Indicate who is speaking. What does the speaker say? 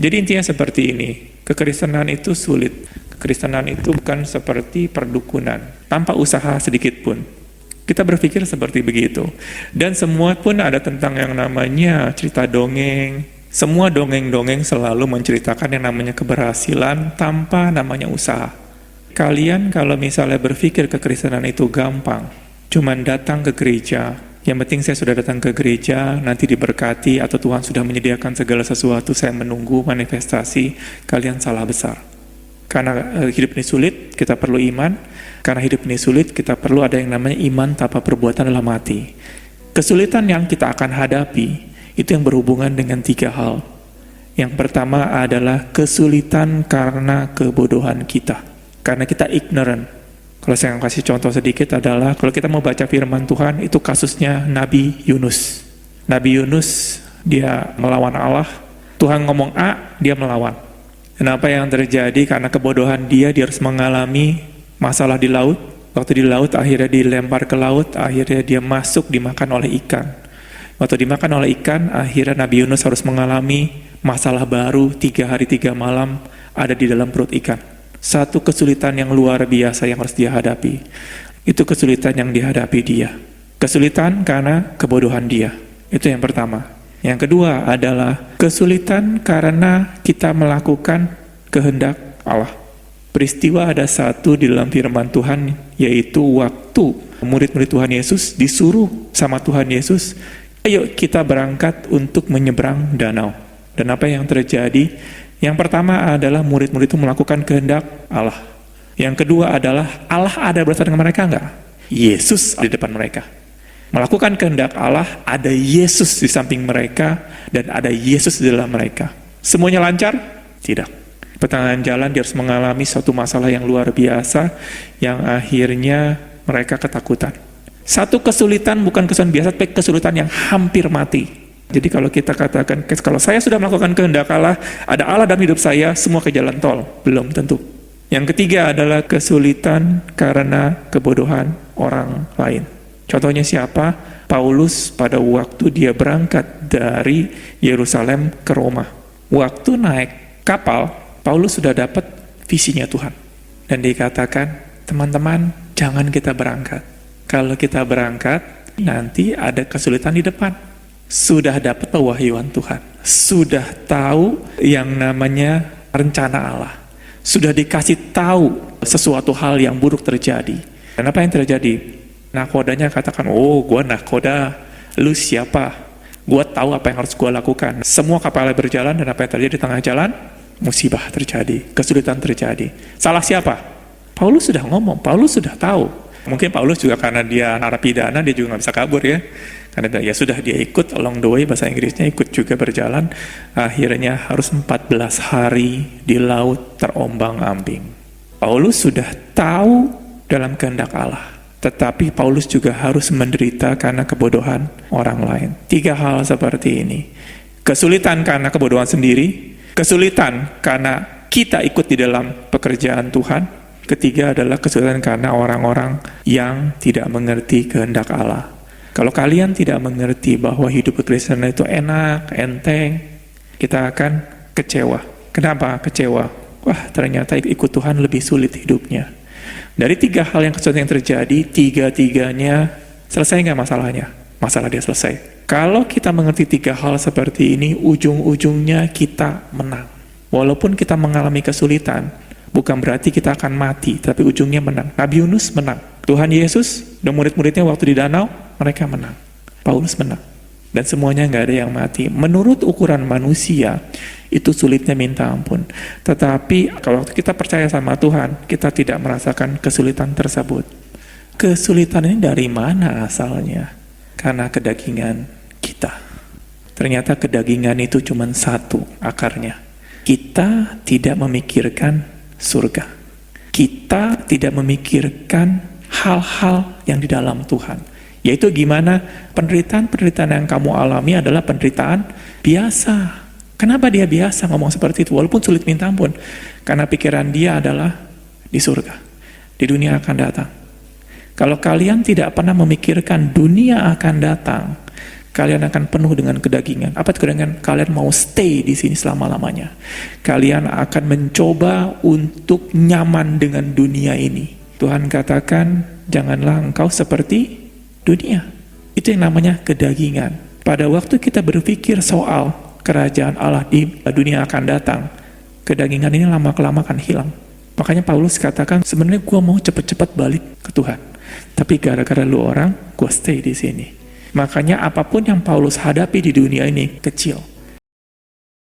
Speaker 1: Jadi intinya seperti ini, kekristenan itu sulit. Kekristenan itu bukan seperti perdukunan, tanpa usaha sedikit pun. Kita berpikir seperti begitu. Dan semua pun ada tentang yang namanya cerita dongeng. Semua dongeng-dongeng selalu menceritakan yang namanya keberhasilan tanpa namanya usaha. Kalian kalau misalnya berpikir kekristenan itu gampang, cuman datang ke gereja, yang penting saya sudah datang ke gereja, nanti diberkati, atau Tuhan sudah menyediakan segala sesuatu, saya menunggu manifestasi, kalian salah besar. Karena hidup ini sulit, kita perlu iman. Karena hidup ini sulit, kita perlu ada yang namanya iman tanpa perbuatan dalam hati. Kesulitan yang kita akan hadapi, itu yang berhubungan dengan 3 hal. Yang pertama adalah kesulitan karena kebodohan kita. Karena kita ignorant. Kalau saya kasih contoh sedikit adalah, kalau kita mau baca firman Tuhan, itu kasusnya Nabi Yunus. Nabi Yunus, dia melawan Allah. Tuhan ngomong A, dia melawan. Dan apa yang terjadi? Karena kebodohan dia harus mengalami masalah di laut. Waktu di laut, akhirnya dilempar ke laut, akhirnya dia masuk, dimakan oleh ikan. Waktu dimakan oleh ikan, akhirnya Nabi Yunus harus mengalami masalah baru, 3 hari 3 malam ada di dalam perut ikan. Satu kesulitan yang luar biasa yang harus dia hadapi. Itu kesulitan yang dihadapi dia. Kesulitan karena kebodohan dia. Itu yang pertama. Yang kedua adalah kesulitan karena kita melakukan kehendak Allah. Peristiwa ada satu di dalam firman Tuhan, yaitu waktu murid-murid Tuhan Yesus disuruh sama Tuhan Yesus, ayo kita berangkat untuk menyeberang danau. Dan apa yang terjadi? Yang pertama adalah murid-murid itu melakukan kehendak Allah. Yang kedua adalah Allah ada bersama dengan mereka enggak? Yesus di depan mereka. Melakukan kehendak Allah, ada Yesus di samping mereka, dan ada Yesus di dalam mereka. Semuanya lancar? Tidak. Pertengahan jalan dia harus mengalami suatu masalah yang luar biasa, yang akhirnya mereka ketakutan. Satu kesulitan bukan kesulitan biasa, tapi kesulitan yang hampir mati. Jadi kalau kita katakan, kalau saya sudah melakukan kehendak Allah, ada Allah dalam hidup saya, semua ke jalan tol. Belum tentu. Yang ketiga adalah kesulitan karena kebodohan orang lain. Contohnya siapa? Paulus pada waktu dia berangkat dari Yerusalem ke Roma. Waktu naik kapal, Paulus sudah dapat visinya Tuhan. Dan dikatakan, teman-teman, jangan kita berangkat. Kalau kita berangkat, nanti ada kesulitan di depan. Sudah dapat pewahyuan Tuhan. Sudah tahu yang namanya rencana Allah. Sudah dikasih tahu sesuatu hal yang buruk terjadi. Dan apa yang terjadi? Nakodanya katakan, oh gue nakoda, lu siapa? Gue tahu apa yang harus gue lakukan. Semua kapalnya berjalan, dan apa yang terjadi di tengah jalan? Musibah terjadi, kesulitan terjadi. Salah siapa? Paulus sudah ngomong, Paulus sudah tahu. Mungkin Paulus juga karena dia narapidana, dia juga gak bisa kabur ya. Karena ya sudah dia ikut along the way, bahasa Inggrisnya ikut juga berjalan. Akhirnya harus 14 hari di laut terombang-ambing. Paulus sudah tahu dalam kehendak Allah. Tetapi Paulus juga harus menderita karena kebodohan orang lain. 3 hal seperti ini. Kesulitan karena kebodohan sendiri. Kesulitan karena kita ikut di dalam pekerjaan Tuhan. Ketiga adalah kesulitan karena orang-orang yang tidak mengerti kehendak Allah. Kalau kalian tidak mengerti bahwa hidup kekristenan itu enak, enteng, kita akan kecewa. Kenapa kecewa? Wah, ternyata ikut Tuhan lebih sulit hidupnya. Dari 3 hal yang kesulitan yang terjadi, 3-tiganya selesai nggak masalahnya? Masalah dia selesai. Kalau kita mengerti 3 hal seperti ini, ujung-ujungnya kita menang. Walaupun kita mengalami kesulitan, bukan berarti kita akan mati, tapi ujungnya menang. Nabi Yunus menang. Tuhan Yesus dan murid-muridnya waktu di danau, mereka menang. Paulus menang. Dan semuanya nggak ada yang mati. Menurut ukuran manusia, itu sulitnya minta ampun. Tetapi kalau kita percaya sama Tuhan, kita tidak merasakan kesulitan tersebut. Kesulitan ini dari mana asalnya? Karena kedagingan kita. Ternyata kedagingan itu cuma satu akarnya. Kita tidak memikirkan surga. Kita tidak memikirkan hal-hal yang di dalam Tuhan. Yaitu gimana penderitaan-penderitaan yang kamu alami adalah penderitaan biasa. Kenapa dia biasa ngomong seperti itu? Walaupun sulit minta ampun. Karena pikiran dia adalah di surga. Di dunia akan datang. Kalau kalian tidak pernah memikirkan dunia akan datang, Kalian akan penuh dengan kedagingan. Apa itu kedagingan? Kalian mau stay di sini selama-lamanya. Kalian akan mencoba untuk nyaman dengan dunia ini. Tuhan katakan, janganlah engkau seperti dunia. Itu yang namanya kedagingan. Pada waktu kita berpikir soal kerajaan Allah di dunia akan datang, kedagingan ini lama-kelamaan akan hilang. Makanya Paulus katakan, sebenarnya gue mau cepet-cepet balik ke Tuhan. Tapi gara-gara lu orang, gue stay di sini. Makanya apapun yang Paulus hadapi di dunia ini kecil.